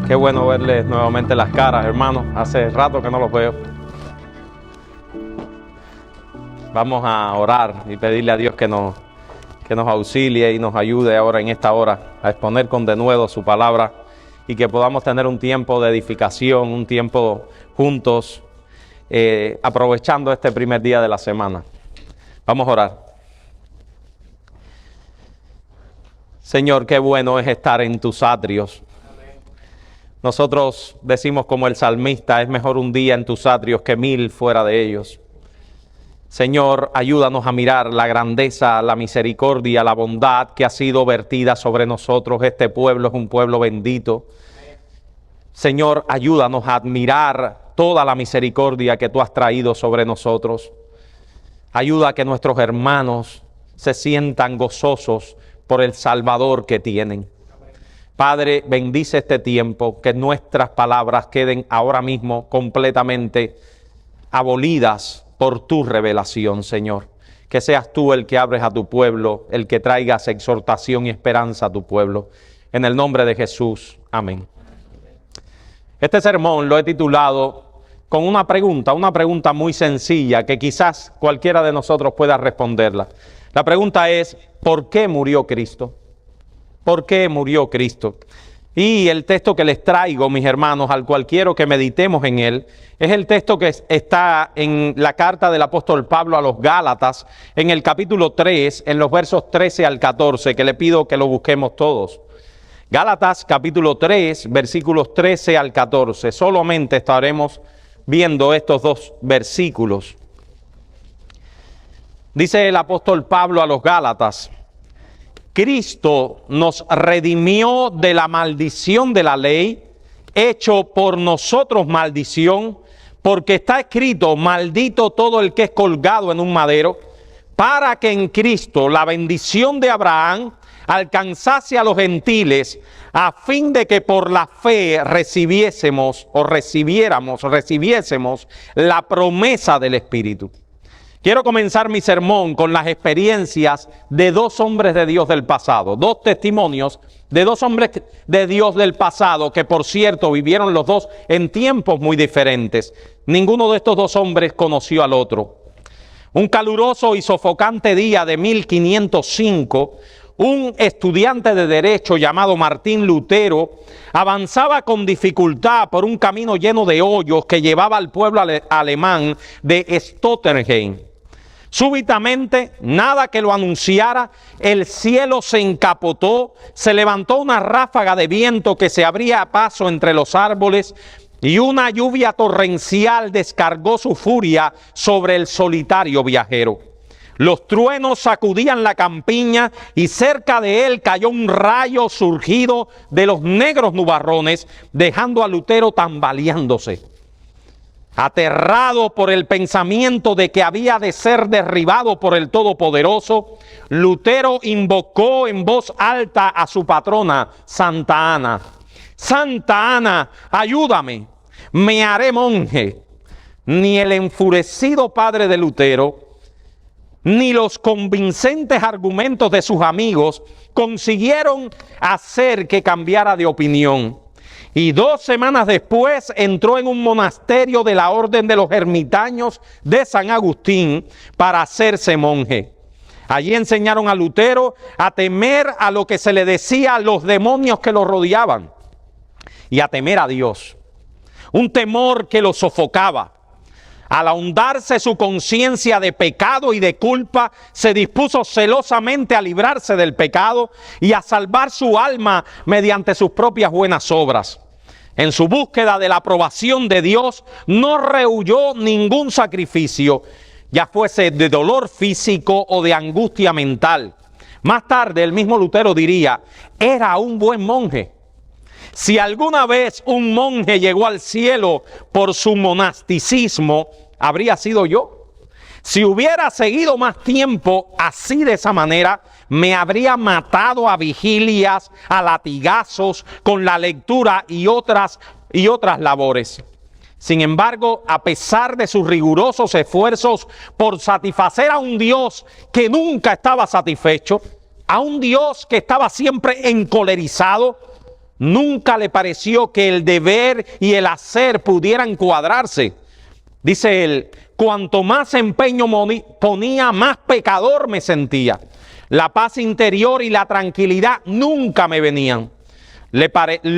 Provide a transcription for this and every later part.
Qué bueno verles nuevamente las caras, hermanos. Hace rato que no los veo. Vamos a orar y pedirle a Dios que nos auxilie y nos ayude ahora en esta hora a exponer con denuedo su palabra y que podamos tener un tiempo de edificación, un tiempo juntos, aprovechando este primer día de la semana. Vamos a orar. Señor, qué bueno es estar en tus atrios. Nosotros decimos como el salmista, es mejor un día en tus atrios que 1000 fuera de ellos. Señor, ayúdanos a mirar la grandeza, la misericordia, la bondad que ha sido vertida sobre nosotros. Este pueblo es un pueblo bendito. Señor, ayúdanos a admirar toda la misericordia que tú has traído sobre nosotros. Ayuda a que nuestros hermanos se sientan gozosos por el Salvador que tienen. Padre, bendice este tiempo, que nuestras palabras queden ahora mismo completamente abolidas por tu revelación, Señor. Que seas tú el que abres a tu pueblo, el que traigas exhortación y esperanza a tu pueblo. En el nombre de Jesús, amén. Este sermón lo he titulado con una pregunta muy sencilla que quizás cualquiera de nosotros pueda responderla. La pregunta es, ¿por qué murió Cristo? ¿Por qué murió Cristo? Y el texto que les traigo, mis hermanos, al cual quiero que meditemos en él, es el texto que está en la carta del apóstol Pablo a los Gálatas, en el capítulo 3, en los versos 13 al 14, que le pido que lo busquemos todos. Gálatas capítulo 3, versículos 13 al 14. Solamente estaremos viendo estos dos versículos. Dice el apóstol Pablo a los Gálatas: Cristo nos redimió de la maldición de la ley, hecho por nosotros maldición, porque está escrito, maldito todo el que es colgado en un madero, para que en Cristo la bendición de Abraham alcanzase a los gentiles, a fin de que por la fe recibiésemos la promesa del Espíritu. Quiero comenzar mi sermón con las experiencias de dos hombres de Dios del pasado, dos testimonios de dos hombres de Dios del pasado que, por cierto, vivieron los dos en tiempos muy diferentes. Ninguno de estos dos hombres conoció al otro. Un caluroso y sofocante día de 1505, un estudiante de derecho llamado Martín Lutero avanzaba con dificultad por un camino lleno de hoyos que llevaba al pueblo alemán de Stotterheim. Súbitamente, nada que lo anunciara, el cielo se encapotó, se levantó una ráfaga de viento que se abría a paso entre los árboles y una lluvia torrencial descargó su furia sobre el solitario viajero. Los truenos sacudían la campiña y cerca de él cayó un rayo surgido de los negros nubarrones, dejando a Lutero tambaleándose. Aterrado por el pensamiento de que había de ser derribado por el Todopoderoso, Lutero invocó en voz alta a su patrona, Santa Ana. Santa Ana, ayúdame, me haré monje. Ni el enfurecido padre de Lutero, ni los convincentes argumentos de sus amigos consiguieron hacer que cambiara de opinión. Y 2 semanas después entró en un monasterio de la Orden de los Ermitaños de San Agustín para hacerse monje. Allí enseñaron a Lutero a temer a lo que se le decía a los demonios que lo rodeaban y a temer a Dios. Un temor que lo sofocaba. Al ahondarse su conciencia de pecado y de culpa, se dispuso celosamente a librarse del pecado y a salvar su alma mediante sus propias buenas obras. En su búsqueda de la aprobación de Dios, no rehuyó ningún sacrificio, ya fuese de dolor físico o de angustia mental. Más tarde, el mismo Lutero diría, era un buen monje. Si alguna vez un monje llegó al cielo por su monasticismo, habría sido yo. Si hubiera seguido más tiempo así de esa manera, me habría matado a vigilias, a latigazos, con la lectura y otras labores. Sin embargo, a pesar de sus rigurosos esfuerzos por satisfacer a un Dios que nunca estaba satisfecho, a un Dios que estaba siempre encolerizado, Nunca le pareció que el deber y el hacer pudieran cuadrarse. Dice él, cuanto más empeño ponía, más pecador me sentía. La paz interior y la tranquilidad nunca me venían. Le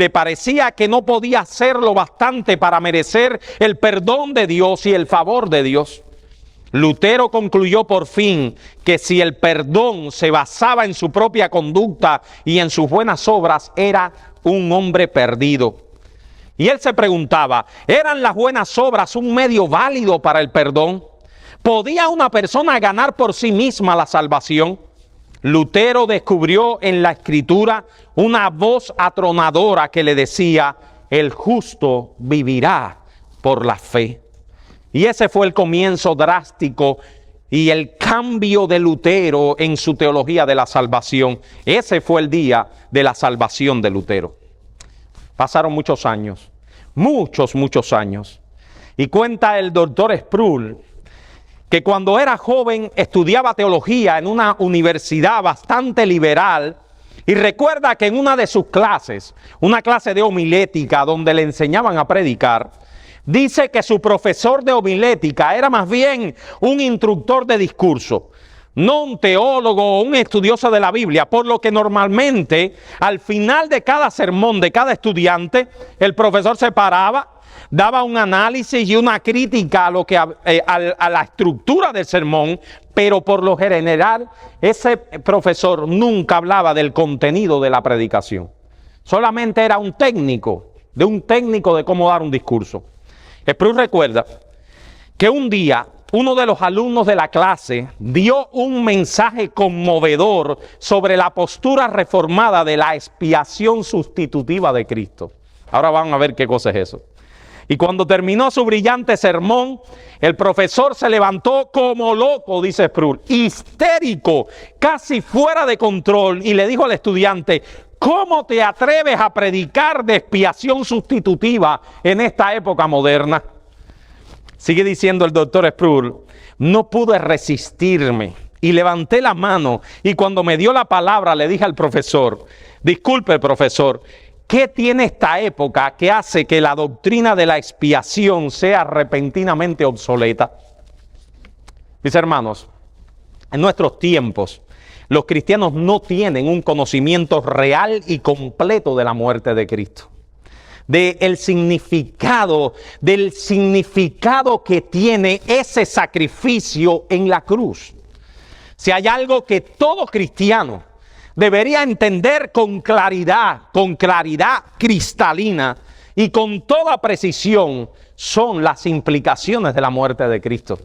parecía que no podía hacerlo bastante para merecer el perdón de Dios y el favor de Dios. Lutero concluyó por fin que si el perdón se basaba en su propia conducta y en sus buenas obras, era un hombre perdido. Y él se preguntaba, ¿eran las buenas obras un medio válido para el perdón? ¿Podía una persona ganar por sí misma la salvación? Lutero descubrió en la Escritura una voz atronadora que le decía, el justo vivirá por la fe. Y ese fue el comienzo drástico y el cambio de Lutero en su teología de la salvación. Ese fue el día de la salvación de Lutero. Pasaron muchos años, muchos años. Y cuenta el doctor Sproul que cuando era joven estudiaba teología en una universidad bastante liberal y recuerda que en una de sus clases, una clase de homilética donde le enseñaban a predicar, dice que su profesor de homilética era más bien un instructor de discurso, no un teólogo o un estudioso de la Biblia, por lo que normalmente al final de cada sermón de cada estudiante, el profesor se paraba, daba un análisis y una crítica a la estructura del sermón, pero por lo general ese profesor nunca hablaba del contenido de la predicación. Solamente era un técnico de cómo dar un discurso. Sproul recuerda que un día uno de los alumnos de la clase dio un mensaje conmovedor sobre la postura reformada de la expiación sustitutiva de Cristo. Ahora van a ver qué cosa es eso. Y cuando terminó su brillante sermón, el profesor se levantó como loco, dice Sproul, histérico, casi fuera de control, y le dijo al estudiante, ¿cómo te atreves a predicar de expiación sustitutiva en esta época moderna? Sigue diciendo el doctor Sproul, no pude resistirme y levanté la mano y cuando me dio la palabra le dije al profesor, disculpe profesor, ¿qué tiene esta época que hace que la doctrina de la expiación sea repentinamente obsoleta? Mis hermanos, en nuestros tiempos, los cristianos no tienen un conocimiento real y completo de la muerte de Cristo. Del significado que tiene ese sacrificio en la cruz. Si hay algo que todo cristiano debería entender con claridad cristalina y con toda precisión, son las implicaciones de la muerte de Cristo.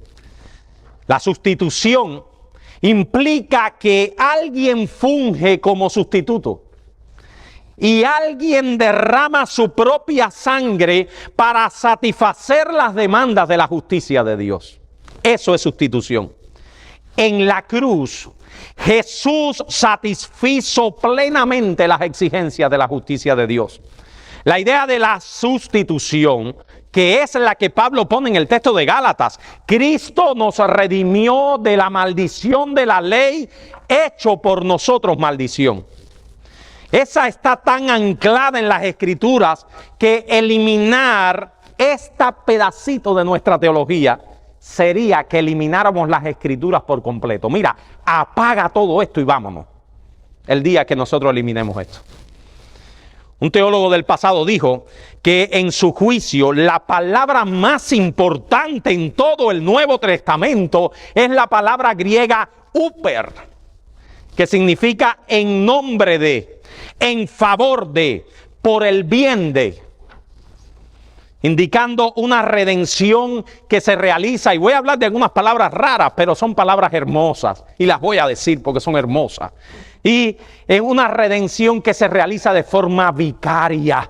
La sustitución implica que alguien funge como sustituto y alguien derrama su propia sangre para satisfacer las demandas de la justicia de Dios. Eso es sustitución. En la cruz, Jesús satisfizo plenamente las exigencias de la justicia de Dios. La idea de la sustitución, que es la que Pablo pone en el texto de Gálatas, Cristo nos redimió de la maldición de la ley, hecho por nosotros maldición. Esa está tan anclada en las Escrituras que eliminar este pedacito de nuestra teología sería que elimináramos las Escrituras por completo. Mira, apaga todo esto y vámonos. El día que nosotros eliminemos esto. Un teólogo del pasado dijo que en su juicio la palabra más importante en todo el Nuevo Testamento es la palabra griega huper, que significa en nombre de, en favor de, por el bien de, indicando una redención que se realiza. Y voy a hablar de algunas palabras raras, pero son palabras hermosas y las voy a decir porque son hermosas. Y es una redención que se realiza de forma vicaria.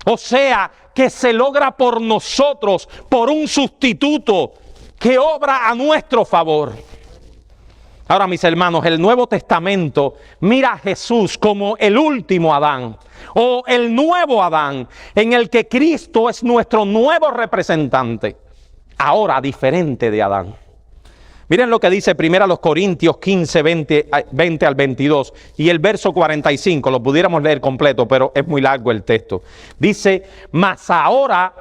O sea, que se logra por nosotros, por un sustituto que obra a nuestro favor. Ahora, mis hermanos, el Nuevo Testamento mira a Jesús como el último Adán o el nuevo Adán, en el que Cristo es nuestro nuevo representante, ahora diferente de Adán. Miren lo que dice 1 Corintios 15, 20 al 22 y el verso 45, lo pudiéramos leer completo, pero es muy largo el texto. Dice, mas ahora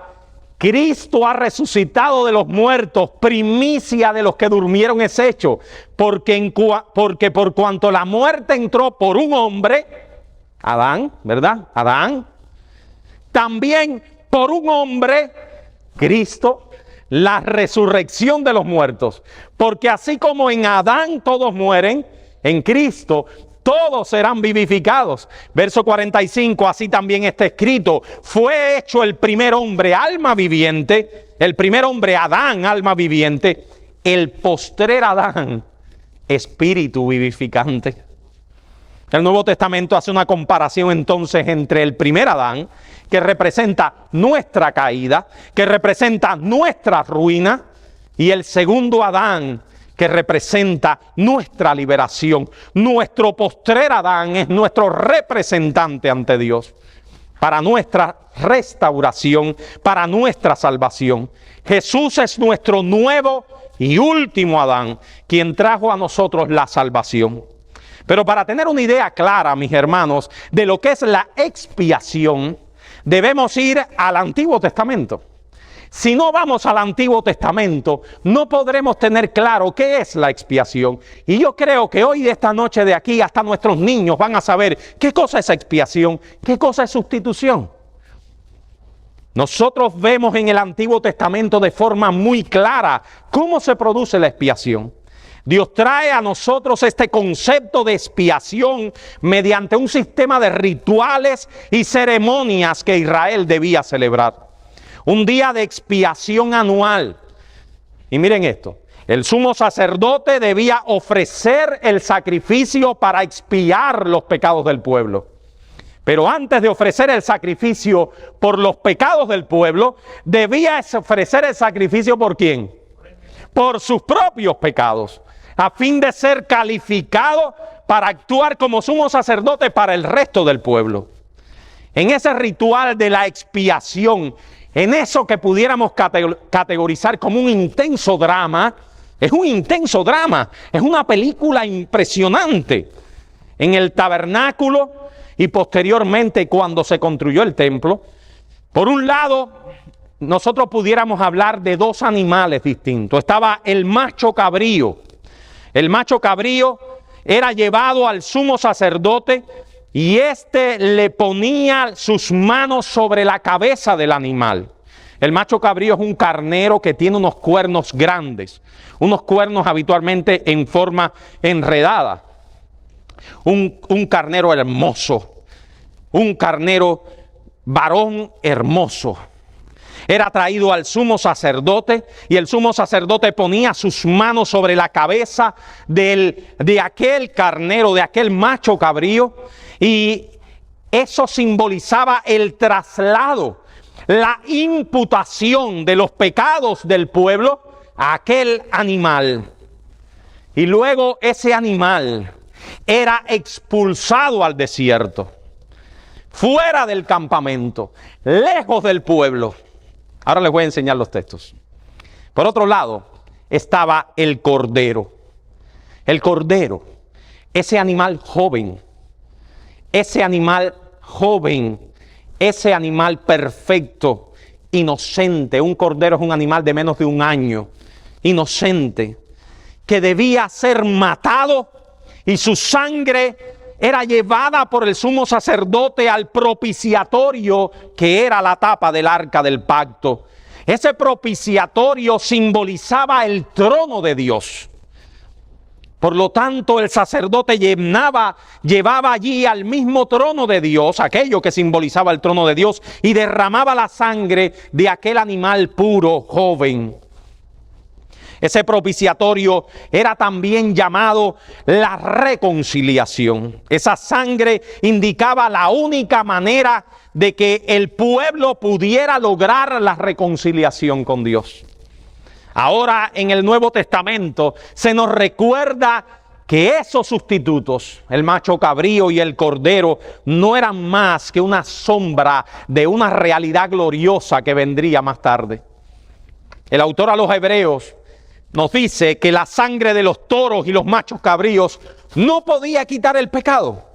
Cristo ha resucitado de los muertos, primicia de los que durmieron es hecho, porque por cuanto la muerte entró por un hombre, Adán, ¿verdad? Adán, también por un hombre, Cristo, la resurrección de los muertos, porque así como en Adán todos mueren, en Cristo todos serán vivificados. Verso 45, así también está escrito, fue hecho el primer hombre alma viviente, el primer hombre Adán alma viviente, el postrer Adán espíritu vivificante. El Nuevo Testamento hace una comparación entonces entre el primer Adán, que representa nuestra caída, que representa nuestra ruina, y el segundo Adán, que representa nuestra liberación. Nuestro postrer Adán es nuestro representante ante Dios, para nuestra restauración, para nuestra salvación. Jesús es nuestro nuevo y último Adán, quien trajo a nosotros la salvación. Pero para tener una idea clara, mis hermanos, de lo que es la expiación, debemos ir al Antiguo Testamento. Si no vamos al Antiguo Testamento, no podremos tener claro qué es la expiación. Y yo creo que hoy, de esta noche de aquí, hasta nuestros niños van a saber qué cosa es expiación, qué cosa es sustitución. Nosotros vemos en el Antiguo Testamento de forma muy clara cómo se produce la expiación. Dios trae a nosotros este concepto de expiación mediante un sistema de rituales y ceremonias que Israel debía celebrar. Un día de expiación anual. Y miren esto, el sumo sacerdote debía ofrecer el sacrificio para expiar los pecados del pueblo. Pero antes de ofrecer el sacrificio por los pecados del pueblo, debía ofrecer el sacrificio ¿por quién? Por sus propios pecados, a fin de ser calificado para actuar como sumo sacerdote para el resto del pueblo. En ese ritual de la expiación, en eso que pudiéramos categorizar como un intenso drama, es un intenso drama, es una película impresionante. En el tabernáculo y posteriormente cuando se construyó el templo, por un lado, nosotros pudiéramos hablar de dos animales distintos. Estaba el macho cabrío. El macho cabrío era llevado al sumo sacerdote y éste le ponía sus manos sobre la cabeza del animal. El macho cabrío es un carnero que tiene unos cuernos grandes, unos cuernos habitualmente en forma enredada. Un carnero hermoso, un carnero varón hermoso. Era traído al sumo sacerdote y el sumo sacerdote ponía sus manos sobre la cabeza de aquel carnero, de aquel macho cabrío, y eso simbolizaba el traslado, la imputación de los pecados del pueblo a aquel animal. Y luego ese animal era expulsado al desierto, fuera del campamento, lejos del pueblo. Ahora les voy a enseñar los textos. Por otro lado, estaba el cordero. El cordero, ese animal joven, ese animal perfecto, inocente. Un cordero es un animal de menos de un año, inocente, que debía ser matado y su sangre era llevada por el sumo sacerdote al propiciatorio que era la tapa del arca del pacto. Ese propiciatorio simbolizaba el trono de Dios. Por lo tanto, el sacerdote llevaba allí al mismo trono de Dios, aquello que simbolizaba el trono de Dios, y derramaba la sangre de aquel animal puro, joven. Ese propiciatorio era también llamado la reconciliación. Esa sangre indicaba la única manera de que el pueblo pudiera lograr la reconciliación con Dios. Ahora en el Nuevo Testamento se nos recuerda que esos sustitutos, el macho cabrío y el cordero, no eran más que una sombra de una realidad gloriosa que vendría más tarde. El autor a los Hebreos nos dice que la sangre de los toros y los machos cabríos no podía quitar el pecado.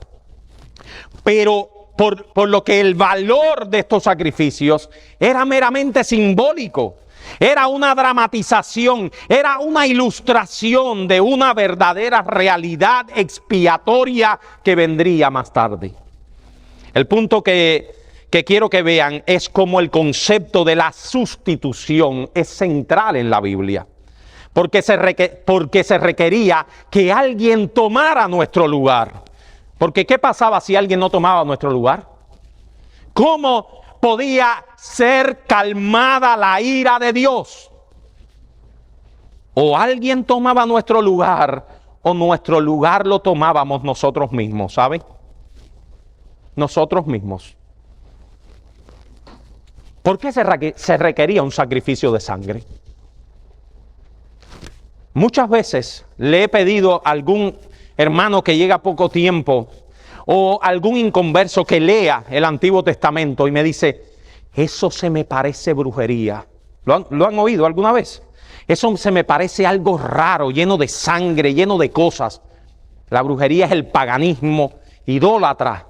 Pero por lo que el valor de estos sacrificios era meramente simbólico. Era una dramatización, era una ilustración de una verdadera realidad expiatoria que vendría más tarde. El punto que quiero que vean es cómo el concepto de la sustitución es central en la Biblia. Porque se requería que alguien tomara nuestro lugar. Porque ¿qué pasaba si alguien no tomaba nuestro lugar? ¿Cómo podía ser calmada la ira de Dios? O alguien tomaba nuestro lugar, o nuestro lugar lo tomábamos nosotros mismos, ¿saben? Nosotros mismos. ¿Por qué se requería un sacrificio de sangre? Muchas veces le he pedido a algún hermano que llega poco tiempo o algún inconverso que lea el Antiguo Testamento y me dice, eso se me parece brujería. ¿Lo han oído alguna vez? Eso se me parece algo raro, lleno de sangre, lleno de cosas. La brujería es el paganismo idólatra,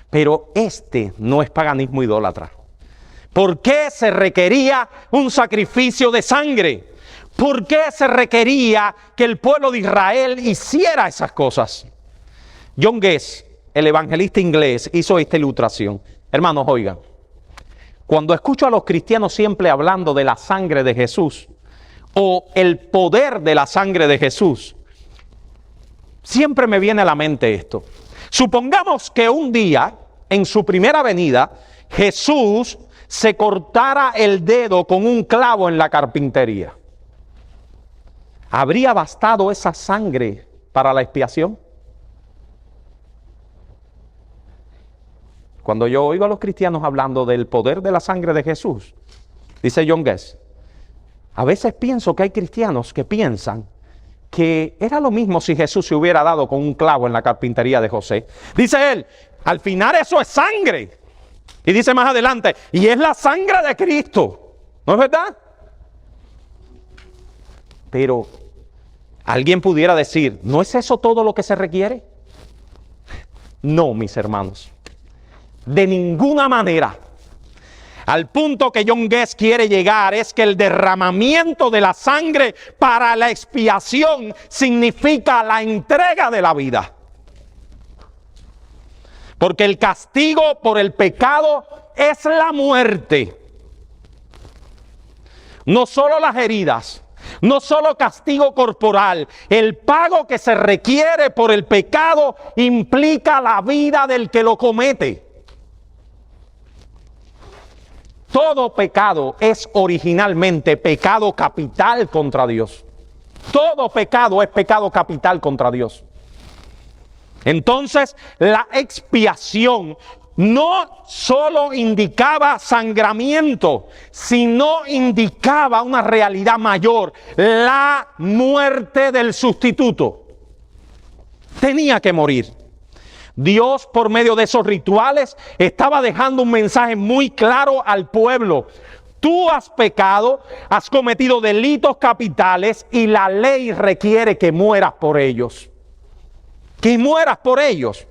pero este no es paganismo idólatra. ¿Por qué se requería un sacrificio de sangre? ¿Por qué se requería que el pueblo de Israel hiciera esas cosas? John Guess, el evangelista inglés, hizo esta ilustración. Hermanos, oigan, cuando escucho a los cristianos siempre hablando de la sangre de Jesús o el poder de la sangre de Jesús, siempre me viene a la mente esto. Supongamos que un día, en su primera venida, Jesús se cortara el dedo con un clavo en la carpintería. ¿Habría bastado esa sangre para la expiación? Cuando yo oigo a los cristianos hablando del poder de la sangre de Jesús, dice John Guess, a veces pienso que hay cristianos que piensan que era lo mismo si Jesús se hubiera dado con un clavo en la carpintería de José. Dice él, al final eso es sangre. Y dice más adelante, y es la sangre de Cristo. ¿No es verdad? Pero alguien pudiera decir, ¿no es eso todo lo que se requiere? No, mis hermanos. De ninguna manera. Al punto que John Guess quiere llegar es que el derramamiento de la sangre para la expiación significa la entrega de la vida. Porque el castigo por el pecado es la muerte. No solo las heridas, no solo castigo corporal, el pago que se requiere por el pecado implica la vida del que lo comete. Todo pecado es originalmente pecado capital contra Dios. Todo pecado es pecado capital contra Dios. Entonces, la expiación no solo indicaba sangramiento, sino indicaba una realidad mayor, la muerte del sustituto. Tenía que morir. Dios, por medio de esos rituales, estaba dejando un mensaje muy claro al pueblo. Tú has pecado, has cometido delitos capitales y la ley requiere que mueras por ellos. Que mueras por ellos.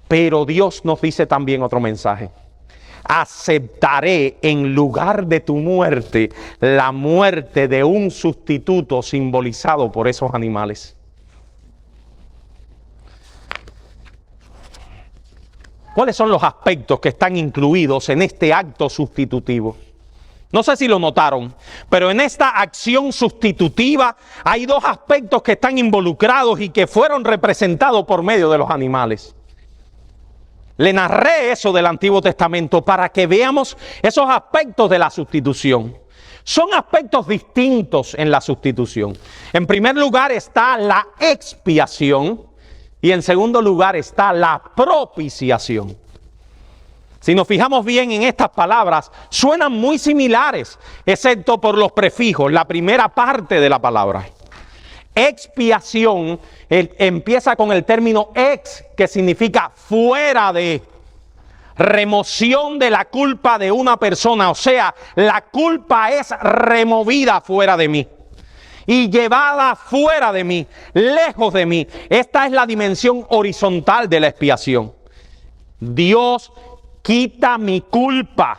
Pero Dios nos dice también otro mensaje. Aceptaré en lugar de tu muerte la muerte de un sustituto simbolizado por esos animales. ¿Cuáles son los aspectos que están incluidos en este acto sustitutivo? No sé si lo notaron, pero en esta acción sustitutiva hay dos aspectos que están involucrados y que fueron representados por medio de los animales. Le narré eso del Antiguo Testamento para que veamos esos aspectos de la sustitución. Son aspectos distintos en la sustitución. En primer lugar está la expiación y en segundo lugar está la propiciación. Si nos fijamos bien en estas palabras, suenan muy similares, excepto por los prefijos, la primera parte de la palabra. Expiación empieza con el término ex, que significa fuera de, remoción de la culpa de una persona, o sea, la culpa es removida fuera de mí. y llevada fuera de mí, lejos de mí. Esta es la dimensión horizontal de la expiación. Dios quita mi culpa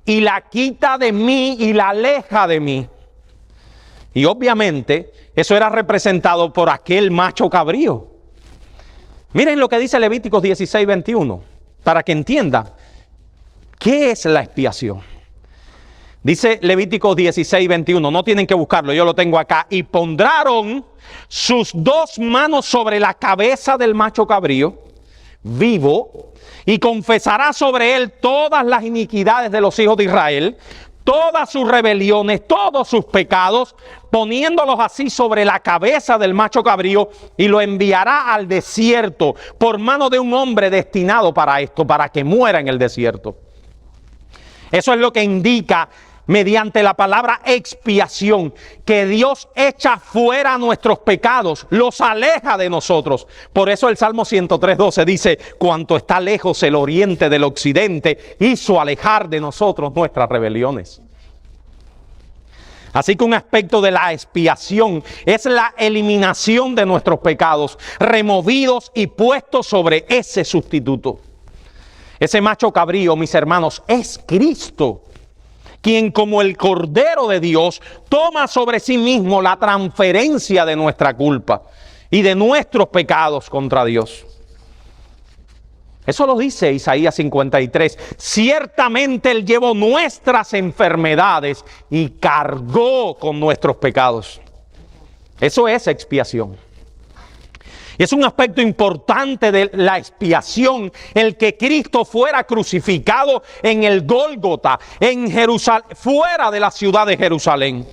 y la quita de mí y la aleja de mí. Y obviamente eso era representado por aquel macho cabrío. Miren lo que dice Levíticos 16:21, para que entiendan qué es la expiación. Dice Levíticos 16:21, no tienen que buscarlo, yo lo tengo acá. Y pondrán sus 2 manos sobre la cabeza del macho cabrío vivo, y confesará sobre él todas las iniquidades de los hijos de Israel, todas sus rebeliones, todos sus pecados, poniéndolos así sobre la cabeza del macho cabrío, y lo enviará al desierto por mano de un hombre destinado para esto, para que muera en el desierto. Eso es lo que indica mediante la palabra expiación, que Dios echa fuera nuestros pecados, los aleja de nosotros. Por eso el Salmo 103:12 dice: cuanto está lejos el oriente del occidente, hizo alejar de nosotros nuestras rebeliones. Así que un aspecto de la expiación es la eliminación de nuestros pecados, removidos y puestos sobre ese sustituto. Ese macho cabrío, mis hermanos, es Cristo, quien como el Cordero de Dios toma sobre sí mismo la transferencia de nuestra culpa y de nuestros pecados contra Dios. Eso lo dice Isaías 53. Ciertamente Él llevó nuestras enfermedades y cargó con nuestros pecados. Eso es expiación. Es un aspecto importante de la expiación, el que Cristo fuera crucificado en el Gólgota, en Jerusalén, fuera de la ciudad de Jerusalén.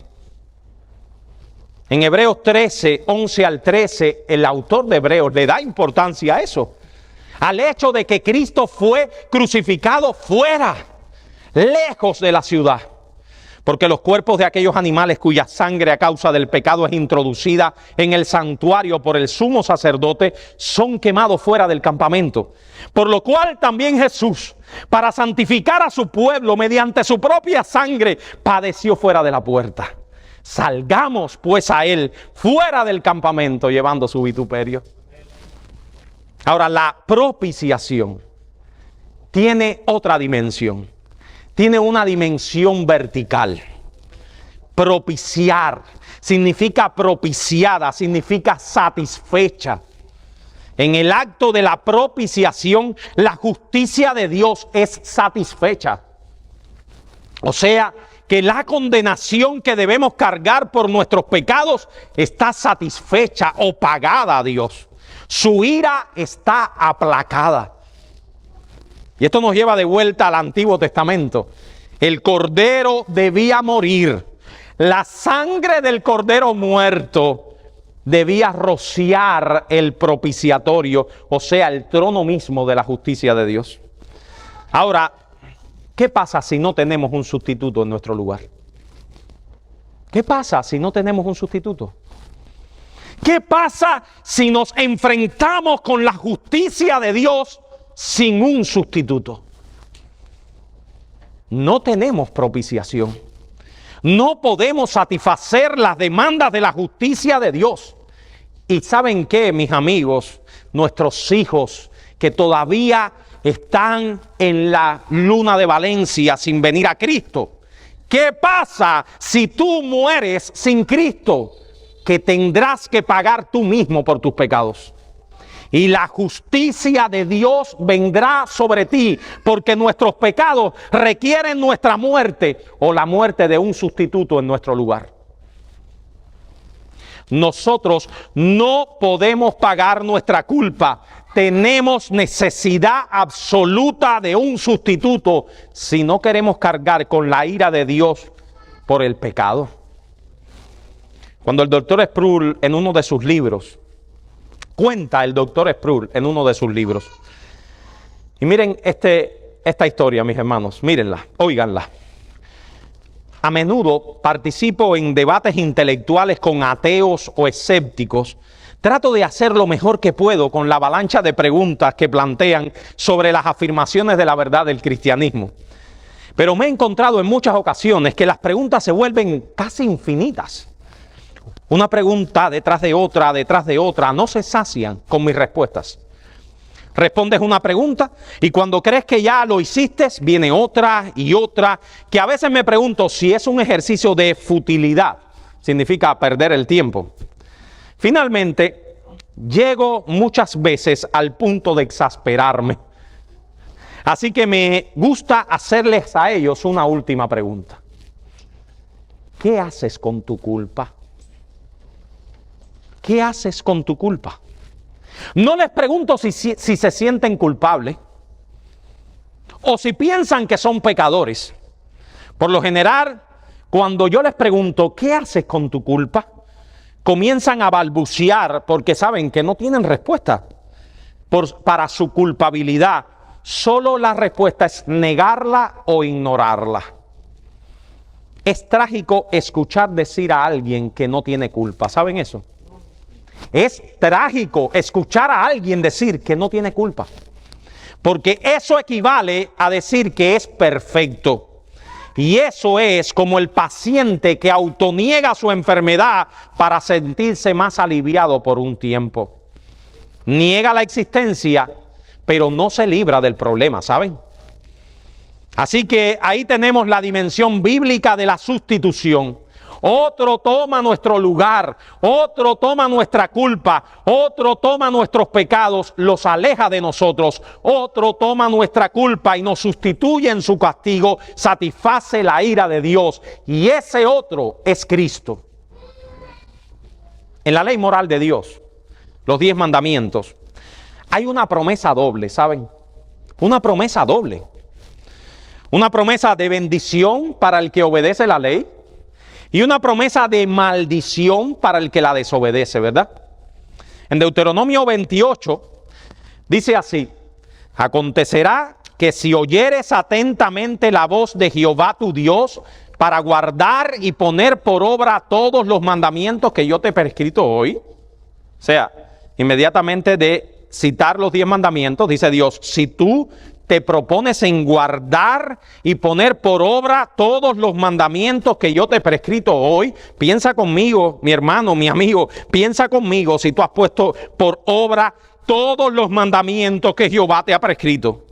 En Hebreos 13, 11 al 13, el autor de Hebreos le da importancia a eso, al hecho de que Cristo fue crucificado fuera, lejos de la ciudad. Porque los cuerpos de aquellos animales cuya sangre a causa del pecado es introducida en el santuario por el sumo sacerdote son quemados fuera del campamento. Por lo cual también Jesús, para santificar a su pueblo mediante su propia sangre, padeció fuera de la puerta. Salgamos pues a Él fuera del campamento llevando su vituperio. Ahora, la propiciación tiene otra dimensión. Tiene una dimensión vertical. Propiciar significa propiciada, significa satisfecha. En el acto de la propiciación, la justicia de Dios es satisfecha. O sea, que la condenación que debemos cargar por nuestros pecados está satisfecha o pagada a Dios. Su ira está aplacada. Y esto nos lleva de vuelta al Antiguo Testamento. El cordero debía morir. La sangre del cordero muerto debía rociar el propiciatorio, o sea, el trono mismo de la justicia de Dios. Ahora, ¿qué pasa si no tenemos un sustituto en nuestro lugar? ¿Qué pasa si no tenemos un sustituto? ¿Qué pasa si nos enfrentamos con la justicia de Dios sin un sustituto? No tenemos propiciación. No podemos satisfacer las demandas de la justicia de Dios. ¿Y saben qué, mis amigos? Nuestros hijos que todavía están en la luna de Valencia sin venir a Cristo. ¿Qué pasa si tú mueres sin Cristo? Que tendrás que pagar tú mismo por tus pecados. Y la justicia de Dios vendrá sobre ti, porque nuestros pecados requieren nuestra muerte o la muerte de un sustituto en nuestro lugar. Nosotros no podemos pagar nuestra culpa. Tenemos necesidad absoluta de un sustituto si no queremos cargar con la ira de Dios por el pecado. Cuando el doctor Sproul en uno de sus libros, cuenta el doctor Sproul en uno de sus libros. Y miren esta historia, mis hermanos, mírenla, óiganla. A menudo participo en debates intelectuales con ateos o escépticos. Trato de hacer lo mejor que puedo con la avalancha de preguntas que plantean sobre las afirmaciones de la verdad del cristianismo. Pero me he encontrado en muchas ocasiones que las preguntas se vuelven casi infinitas. Una pregunta detrás de otra, no se sacian con mis respuestas. Respondes una pregunta y cuando crees que ya lo hiciste, viene otra y otra, que a veces me pregunto si es un ejercicio de futilidad, significa perder el tiempo. Finalmente, llego muchas veces al punto de exasperarme. Así que me gusta hacerles a ellos una última pregunta. ¿Qué haces con tu culpa? ¿Qué haces con tu culpa? No les pregunto si se sienten culpables o si piensan que son pecadores. Por lo general, cuando yo les pregunto, ¿qué haces con tu culpa?, comienzan a balbucear porque saben que no tienen respuesta para su culpabilidad. Solo la respuesta es negarla o ignorarla. Es trágico escuchar decir a alguien que no tiene culpa. ¿Saben eso? Es trágico escuchar a alguien decir que no tiene culpa, porque eso equivale a decir que es perfecto. Y eso es como el paciente que autoniega su enfermedad para sentirse más aliviado por un tiempo. Niega la existencia, pero no se libra del problema, ¿saben? Así que ahí tenemos la dimensión bíblica de la sustitución. Otro toma nuestro lugar, otro toma nuestra culpa, otro toma nuestros pecados, los aleja de nosotros, otro toma nuestra culpa y nos sustituye en su castigo, satisface la ira de Dios, y ese otro es Cristo. En la ley moral de Dios, los 10 mandamientos, hay una promesa doble, ¿saben? Una promesa doble. Una promesa de bendición para el que obedece la ley y una promesa de maldición para el que la desobedece, ¿verdad? En Deuteronomio 28 dice así: acontecerá que si oyeres atentamente la voz de Jehová tu Dios para guardar y poner por obra todos los mandamientos que yo te he prescrito hoy, o sea, inmediatamente de citar los 10 mandamientos, dice Dios, si tú te propones en guardar y poner por obra todos los mandamientos que yo te he prescrito hoy, piensa conmigo, mi hermano, mi amigo, piensa conmigo si tú has puesto por obra todos los mandamientos que Jehová te ha prescrito.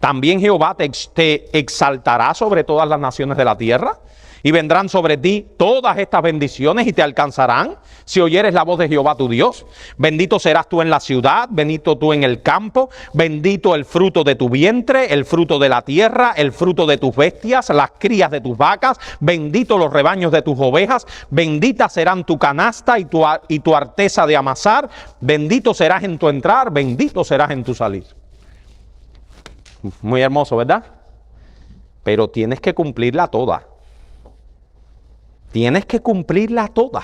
También Jehová te exaltará sobre todas las naciones de la tierra y vendrán sobre ti todas estas bendiciones y te alcanzarán si oyeres la voz de Jehová tu Dios. Bendito serás tú en la ciudad, bendito tú en el campo, bendito el fruto de tu vientre, el fruto de la tierra, el fruto de tus bestias, las crías de tus vacas, bendito los rebaños de tus ovejas, benditas serán tu canasta y tu arteza de amasar, bendito serás en tu entrar, bendito serás en tu salir. Muy hermoso, ¿verdad? Pero tienes que cumplirla toda. Tienes que cumplirla toda.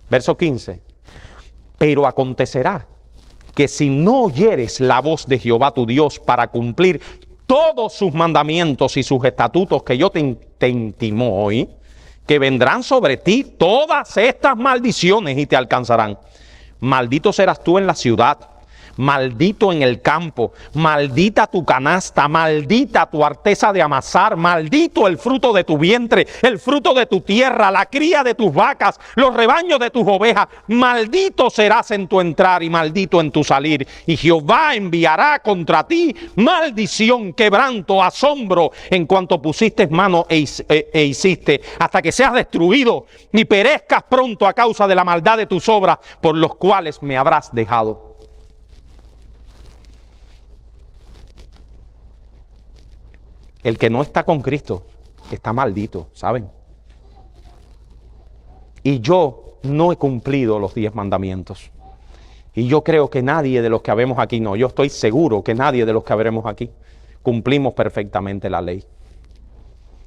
Verso 15. Pero acontecerá que si no oyeres la voz de Jehová tu Dios para cumplir todos sus mandamientos y sus estatutos que yo te intimo hoy, que vendrán sobre ti todas estas maldiciones y te alcanzarán. Maldito serás tú en la ciudad, maldito en el campo, maldita tu canasta, maldita tu arteza de amasar, maldito el fruto de tu vientre, el fruto de tu tierra, la cría de tus vacas, los rebaños de tus ovejas, maldito serás en tu entrar y maldito en tu salir. Y Jehová enviará contra ti maldición, quebranto, asombro, en cuanto pusiste mano e hiciste, hasta que seas destruido y perezcas pronto a causa de la maldad de tus obras, por los cuales me habrás dejado. El que no está con Cristo está maldito, ¿saben? Y yo no he cumplido los 10 mandamientos. Y yo creo que nadie de los que habemos aquí, no, yo estoy seguro que nadie de los que habremos aquí cumplimos perfectamente la ley.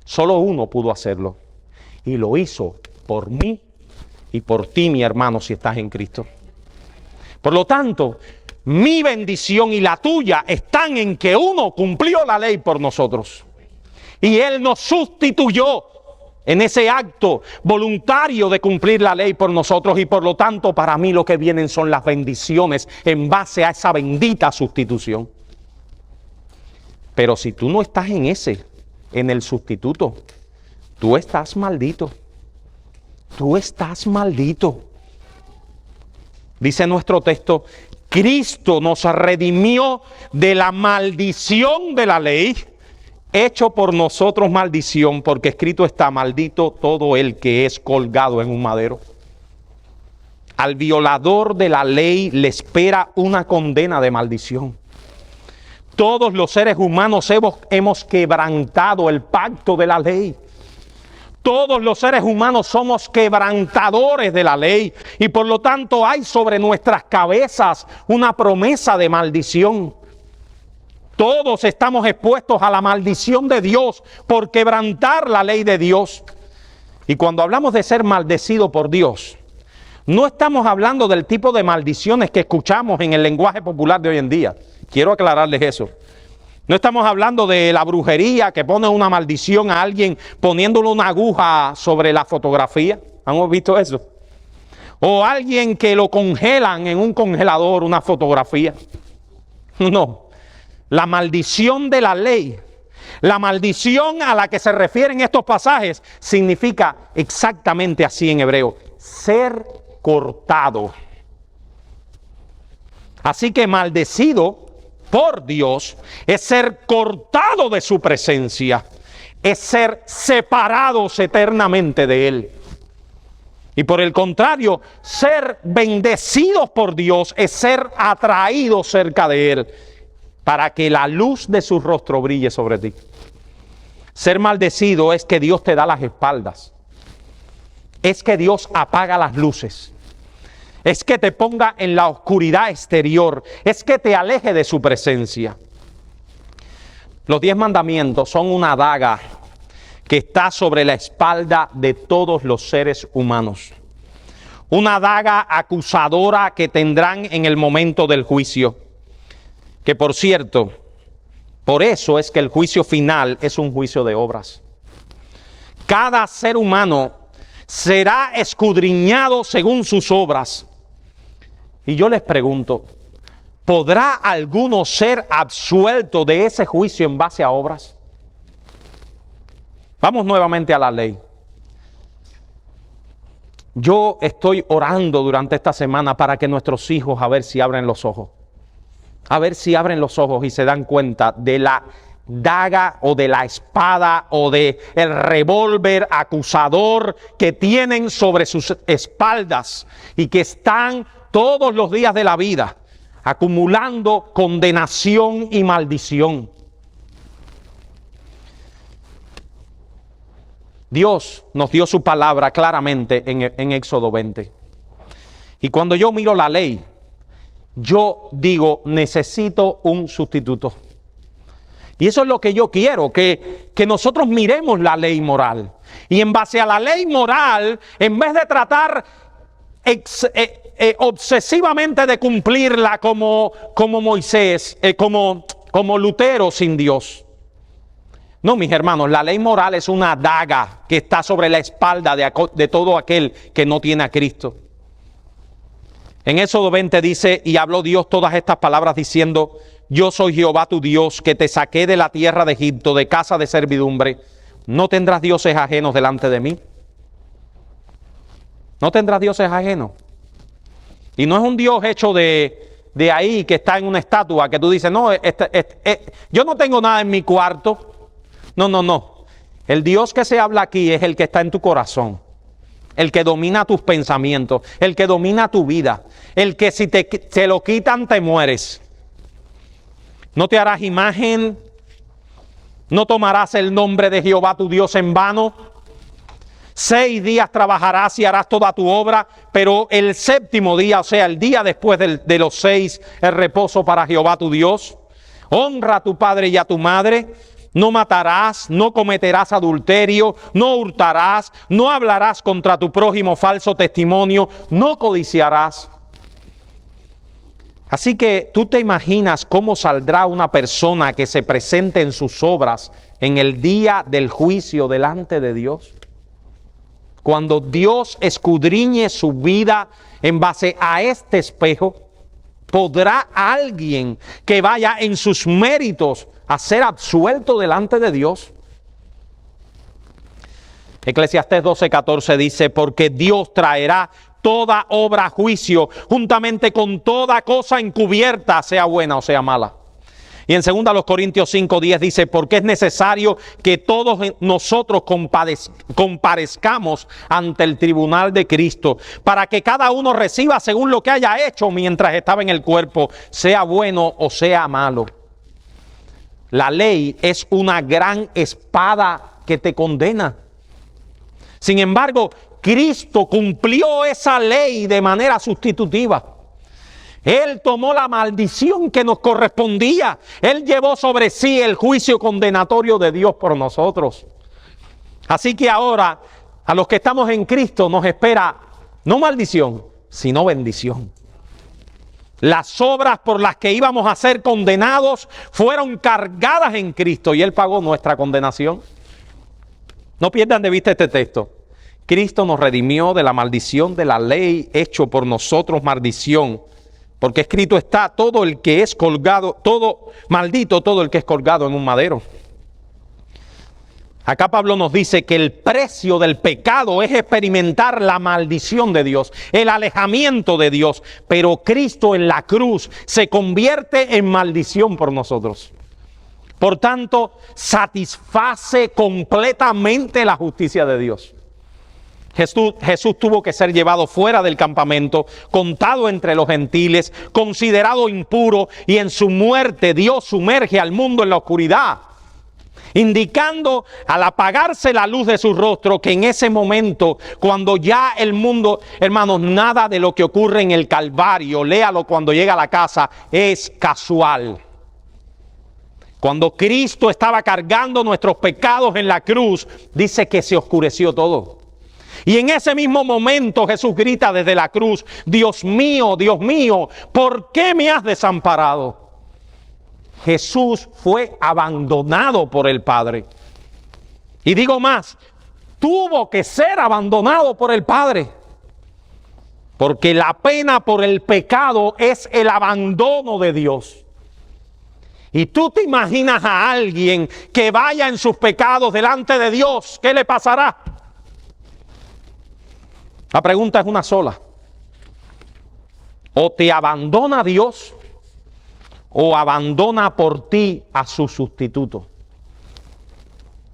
Solo uno pudo hacerlo. Y lo hizo por mí y por ti, mi hermano, si estás en Cristo. Por lo tanto, mi bendición y la tuya están en que uno cumplió la ley por nosotros. Y Él nos sustituyó en ese acto voluntario de cumplir la ley por nosotros. Y por lo tanto, para mí lo que vienen son las bendiciones en base a esa bendita sustitución. Pero si tú no estás en el sustituto, tú estás maldito. Tú estás maldito. Dice nuestro texto, Cristo nos redimió de la maldición de la ley, hecho por nosotros maldición, porque escrito está, maldito todo el que es colgado en un madero. Al violador de la ley le espera una condena de maldición. Todos los seres humanos hemos quebrantado el pacto de la ley. Todos los seres humanos somos quebrantadores de la ley y por lo tanto hay sobre nuestras cabezas una promesa de maldición. Todos estamos expuestos a la maldición de Dios por quebrantar la ley de Dios. Y cuando hablamos de ser maldecido por Dios, no estamos hablando del tipo de maldiciones que escuchamos en el lenguaje popular de hoy en día. Quiero aclararles eso. No estamos hablando de la brujería que pone una maldición a alguien poniéndole una aguja sobre la fotografía. ¿Han visto eso? O alguien que lo congelan en un congelador, una fotografía. No. La maldición de la ley, la maldición a la que se refieren estos pasajes, significa exactamente así en hebreo: ser cortado. Así que maldecido por Dios es ser cortado de su presencia, es ser separados eternamente de Él. Y por el contrario, ser bendecidos por Dios es ser atraídos cerca de Él, para que la luz de su rostro brille sobre ti. Ser maldecido es que Dios te da las espaldas, es que Dios apaga las luces, es que te ponga en la oscuridad exterior, es que te aleje de su presencia. Los 10 mandamientos son una daga que está sobre la espalda de todos los seres humanos. Una daga acusadora que tendrán en el momento del juicio. Que por cierto, por eso es que el juicio final es un juicio de obras. Cada ser humano será escudriñado según sus obras. Y yo les pregunto, ¿podrá alguno ser absuelto de ese juicio en base a obras? Vamos nuevamente a la ley. Yo estoy orando durante esta semana para que nuestros hijos a ver si abren los ojos. A ver si abren los ojos y se dan cuenta de la daga o de la espada o de el revólver acusador que tienen sobre sus espaldas y que están todos los días de la vida acumulando condenación y maldición. Dios nos dio su palabra claramente en Éxodo 20. Y cuando yo miro la ley, yo digo, necesito un sustituto. Y eso es lo que yo quiero, que nosotros miremos la ley moral. Y en base a la ley moral, en vez de tratar obsesivamente de cumplirla como Moisés, como Lutero sin Dios. No, mis hermanos, la ley moral es una daga que está sobre la espalda de todo aquel que no tiene a Cristo. En Éxodo 20 dice, y habló Dios todas estas palabras diciendo, yo soy Jehová tu Dios, que te saqué de la tierra de Egipto, de casa de servidumbre. No tendrás dioses ajenos delante de mí. No tendrás dioses ajenos. Y no es un Dios hecho de ahí, que está en una estatua, que tú dices, no, yo no tengo nada en mi cuarto. No, no, no. El Dios que se habla aquí es el que está en tu corazón. El que domina tus pensamientos, el que domina tu vida, el que si te lo quitan te mueres. No te harás imagen, no tomarás el nombre de Jehová tu Dios en vano. 6 días trabajarás y harás toda tu obra, pero el 7º día, o sea, el día después de los 6, el reposo para Jehová tu Dios. Honra a tu padre y a tu madre. No matarás, no cometerás adulterio, no hurtarás, no hablarás contra tu prójimo falso testimonio, no codiciarás. Así que tú te imaginas cómo saldrá una persona que se presente en sus obras en el día del juicio delante de Dios. Cuando Dios escudriñe su vida en base a este espejo, ¿podrá alguien que vaya en sus méritos a ser absuelto delante de Dios? Eclesiastés 12:14 dice, porque Dios traerá toda obra a juicio, juntamente con toda cosa encubierta, sea buena o sea mala. Y en 2 Corintios 5:10 dice, porque es necesario que todos nosotros comparezcamos ante el tribunal de Cristo, para que cada uno reciba según lo que haya hecho mientras estaba en el cuerpo, sea bueno o sea malo. La ley es una gran espada que te condena. Sin embargo, Cristo cumplió esa ley de manera sustitutiva. Él tomó la maldición que nos correspondía. Él llevó sobre sí el juicio condenatorio de Dios por nosotros. Así que ahora, a los que estamos en Cristo, nos espera no maldición, sino bendición. Las obras por las que íbamos a ser condenados fueron cargadas en Cristo y Él pagó nuestra condenación. No pierdan de vista este texto. Cristo nos redimió de la maldición de la ley, hecho por nosotros maldición. Porque escrito está, todo el que es colgado, maldito todo el que es colgado en un madero. Acá Pablo nos dice que el precio del pecado es experimentar la maldición de Dios, el alejamiento de Dios. Pero Cristo en la cruz se convierte en maldición por nosotros. Por tanto, satisface completamente la justicia de Dios. Jesús tuvo que ser llevado fuera del campamento, contado entre los gentiles, considerado impuro, y en su muerte Dios sumerge al mundo en la oscuridad, indicando al apagarse la luz de su rostro que en ese momento, cuando ya el mundo, hermanos, nada de lo que ocurre en el Calvario, léalo cuando llega a la casa, es casual. Cuando Cristo estaba cargando nuestros pecados en la cruz, dice que se oscureció todo. Y en ese mismo momento Jesús grita desde la cruz, Dios mío, ¿por qué me has desamparado? Jesús fue abandonado por el Padre. Y digo más, tuvo que ser abandonado por el Padre. Porque la pena por el pecado es el abandono de Dios. Y tú te imaginas a alguien que vaya en sus pecados delante de Dios, ¿qué le pasará? La pregunta es una sola. O te abandona Dios o abandona por ti a su sustituto.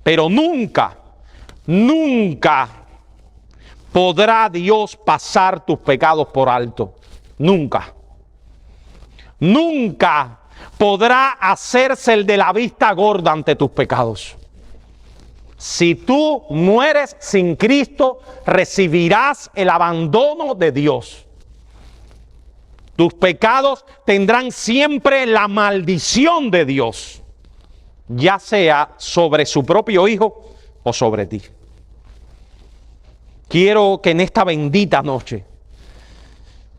Pero nunca podrá Dios pasar tus pecados por alto. Nunca. Nunca podrá hacerse el de la vista gorda ante tus pecados. Si tú mueres sin Cristo, recibirás el abandono de Dios. Tus pecados tendrán siempre la maldición de Dios, ya sea sobre su propio Hijo o sobre ti. Quiero que en esta bendita noche,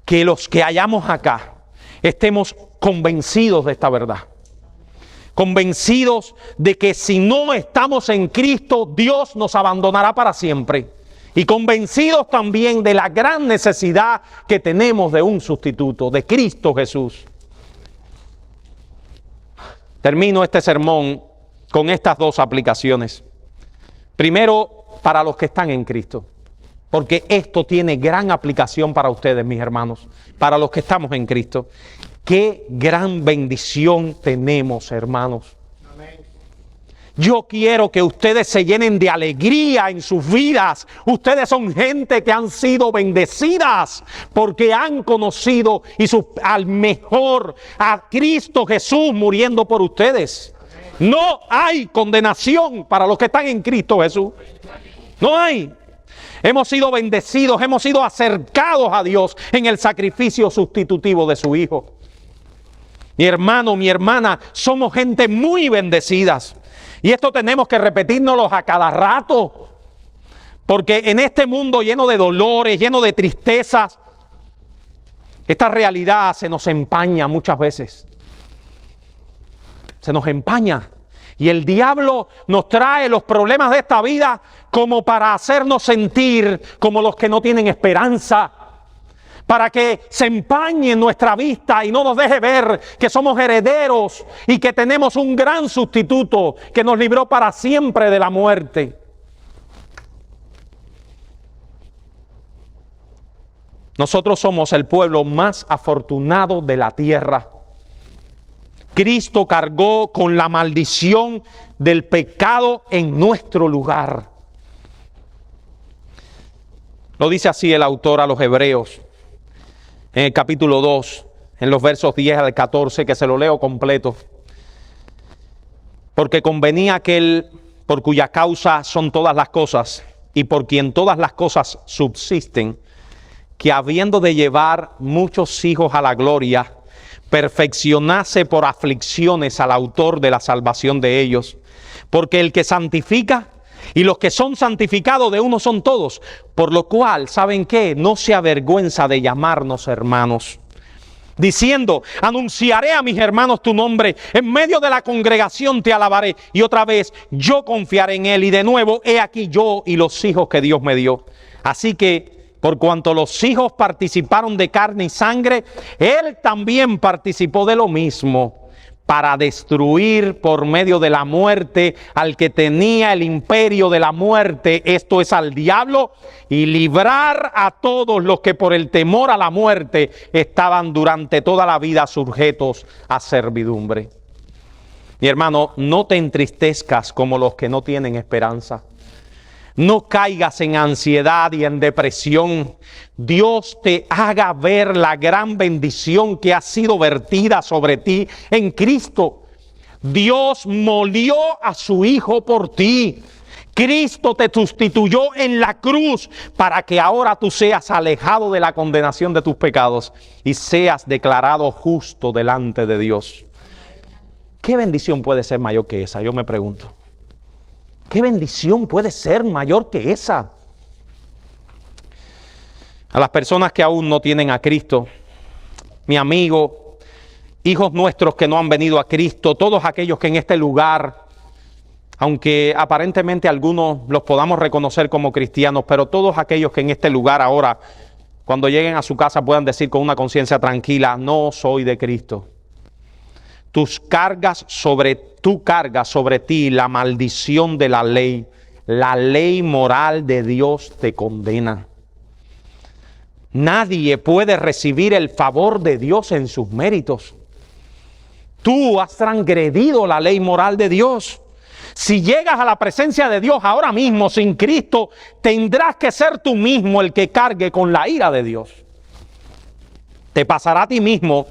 que los que hayamos acá, estemos convencidos de esta verdad. Convencidos de que si no estamos en Cristo, Dios nos abandonará para siempre. Y convencidos también de la gran necesidad que tenemos de un sustituto, de Cristo Jesús. Termino este sermón con estas dos aplicaciones. Primero, para los que están en Cristo. Porque esto tiene gran aplicación para ustedes, mis hermanos. Para los que estamos en Cristo. Qué gran bendición tenemos, hermanos. Amén. Yo quiero que ustedes se llenen de alegría en sus vidas. Ustedes son gente que han sido bendecidas porque han conocido al mejor, a Cristo Jesús muriendo por ustedes. Amén. No hay condenación para los que están en Cristo Jesús. No hay. Hemos sido bendecidos, hemos sido acercados a Dios en el sacrificio sustitutivo de su Hijo. Mi hermano, mi hermana, somos gente muy bendecidas. Y esto tenemos que repetírnoslo a cada rato. Porque en este mundo lleno de dolores, lleno de tristezas, esta realidad se nos empaña muchas veces. Se nos empaña. Y el diablo nos trae los problemas de esta vida como para hacernos sentir como los que no tienen esperanza. Para que se empañe nuestra vista y no nos deje ver que somos herederos y que tenemos un gran sustituto que nos libró para siempre de la muerte. Nosotros somos el pueblo más afortunado de la tierra. Cristo cargó con la maldición del pecado en nuestro lugar. Lo dice así el autor a los Hebreos, en el capítulo 2, en los versos 10 al 14, que se lo leo completo. Porque convenía aquel por cuya causa son todas las cosas y por quien todas las cosas subsisten, que habiendo de llevar muchos hijos a la gloria, perfeccionase por aflicciones al autor de la salvación de ellos. Porque el que santifica y los que son santificados de uno son todos, por lo cual, ¿saben qué? No se avergüenza de llamarnos hermanos, diciendo, anunciaré a mis hermanos tu nombre, en medio de la congregación te alabaré, y otra vez, yo confiaré en él, y de nuevo, he aquí yo y los hijos que Dios me dio. Así que, por cuanto los hijos participaron de carne y sangre, él también participó de lo mismo, para destruir por medio de la muerte al que tenía el imperio de la muerte, esto es al diablo, y librar a todos los que por el temor a la muerte estaban durante toda la vida sujetos a servidumbre. Mi hermano, no te entristezcas como los que no tienen esperanza. No caigas en ansiedad y en depresión. Dios te haga ver la gran bendición que ha sido vertida sobre ti en Cristo. Dios molió a su Hijo por ti. Cristo te sustituyó en la cruz para que ahora tú seas alejado de la condenación de tus pecados y seas declarado justo delante de Dios. ¿Qué bendición puede ser mayor que esa? Yo me pregunto. ¿Qué bendición puede ser mayor que esa? A las personas que aún no tienen a Cristo, mi amigo, hijos nuestros que no han venido a Cristo, todos aquellos que en este lugar, aunque aparentemente algunos los podamos reconocer como cristianos, pero todos aquellos que en este lugar ahora, cuando lleguen a su casa, puedan decir con una conciencia tranquila, no soy de Cristo. Tú cargas sobre ti la maldición de la ley moral de Dios te condena. Nadie puede recibir el favor de Dios en sus méritos. Tú has transgredido la ley moral de Dios. Si llegas a la presencia de Dios ahora mismo sin Cristo, tendrás que ser tú mismo el que cargue con la ira de Dios. Te pasará a ti mismo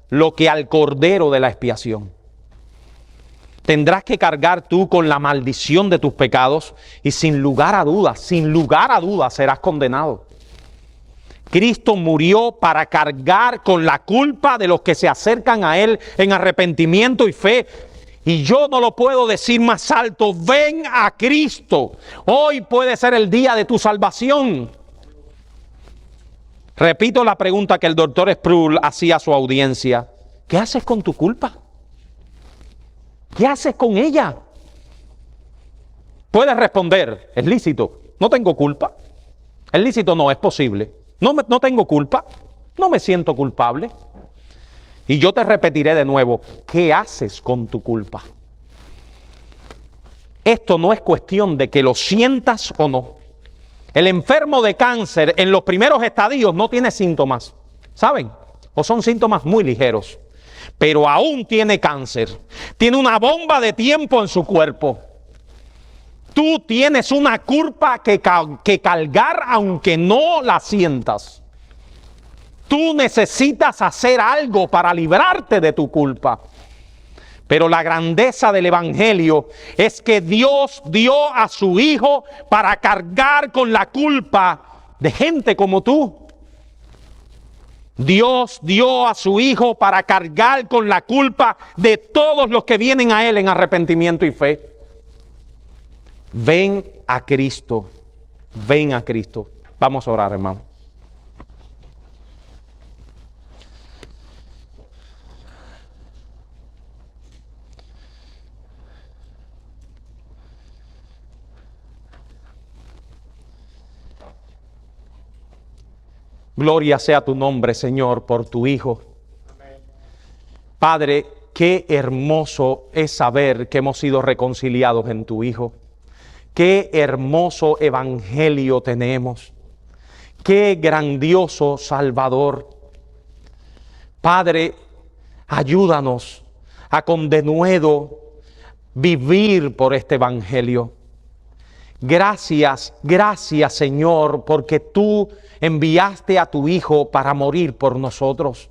lo que al cordero de la expiación. Tendrás que cargar tú con la maldición de tus pecados y sin lugar a dudas serás condenado. Cristo murió para cargar con la culpa de los que se acercan a Él en arrepentimiento y fe. Y yo no lo puedo decir más alto, ven a Cristo. Hoy puede ser el día de tu salvación. Repito la pregunta que el doctor Sproul hacía a su audiencia. ¿Qué haces con tu culpa? ¿Qué haces con ella? Puedes responder, es lícito, no tengo culpa. Es lícito, no, es posible. No tengo culpa, no me siento culpable. Y yo te repetiré de nuevo, ¿qué haces con tu culpa? Esto no es cuestión de que lo sientas o no. El enfermo de cáncer en los primeros estadios no tiene síntomas, ¿saben? O son síntomas muy ligeros, pero aún tiene cáncer. Tiene una bomba de tiempo en su cuerpo. Tú tienes una culpa que cargar aunque no la sientas. Tú necesitas hacer algo para librarte de tu culpa. Pero la grandeza del Evangelio es que Dios dio a su Hijo para cargar con la culpa de gente como tú. Dios dio a su Hijo para cargar con la culpa de todos los que vienen a Él en arrepentimiento y fe. Ven a Cristo, ven a Cristo. Vamos a orar, hermano. Gloria sea tu nombre, Señor, por tu Hijo. Amén. Padre, qué hermoso es saber que hemos sido reconciliados en tu Hijo. Qué hermoso evangelio tenemos. Qué grandioso Salvador. Padre, ayúdanos a con denuedo vivir por este evangelio. Gracias, gracias Señor, porque tú enviaste a tu Hijo para morir por nosotros.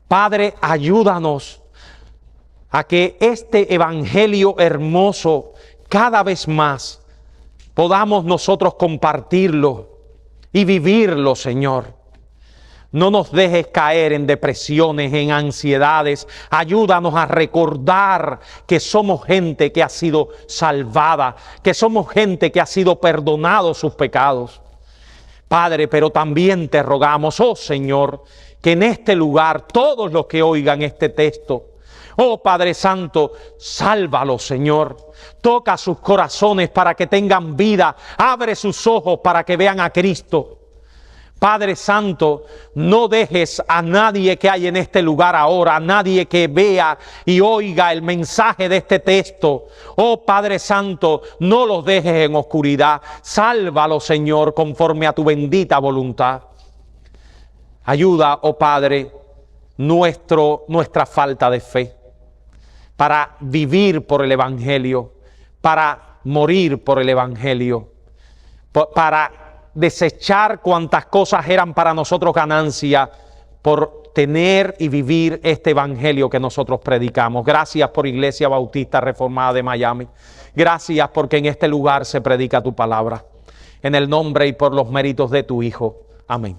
Padre, ayúdanos a que este evangelio hermoso cada vez más podamos nosotros compartirlo y vivirlo, Señor. No nos dejes caer en depresiones, en ansiedades. Ayúdanos a recordar que somos gente que ha sido salvada, que somos gente que ha sido perdonado sus pecados. Padre, pero también te rogamos, oh Señor, que en este lugar todos los que oigan este texto, oh Padre Santo, sálvalos, Señor. Toca sus corazones para que tengan vida. Abre sus ojos para que vean a Cristo. Padre Santo, no dejes a nadie que hay en este lugar ahora, a nadie que vea y oiga el mensaje de este texto. Oh Padre Santo, no los dejes en oscuridad. Sálvalos, Señor, conforme a tu bendita voluntad. Ayuda, oh Padre, nuestra falta de fe para vivir por el Evangelio, para morir por el Evangelio, para desechar cuantas cosas eran para nosotros ganancia por tener y vivir este evangelio que nosotros predicamos. Gracias por Iglesia Bautista Reformada de Miami. Gracias porque en este lugar se predica tu palabra. En el nombre y por los méritos de tu Hijo. Amén.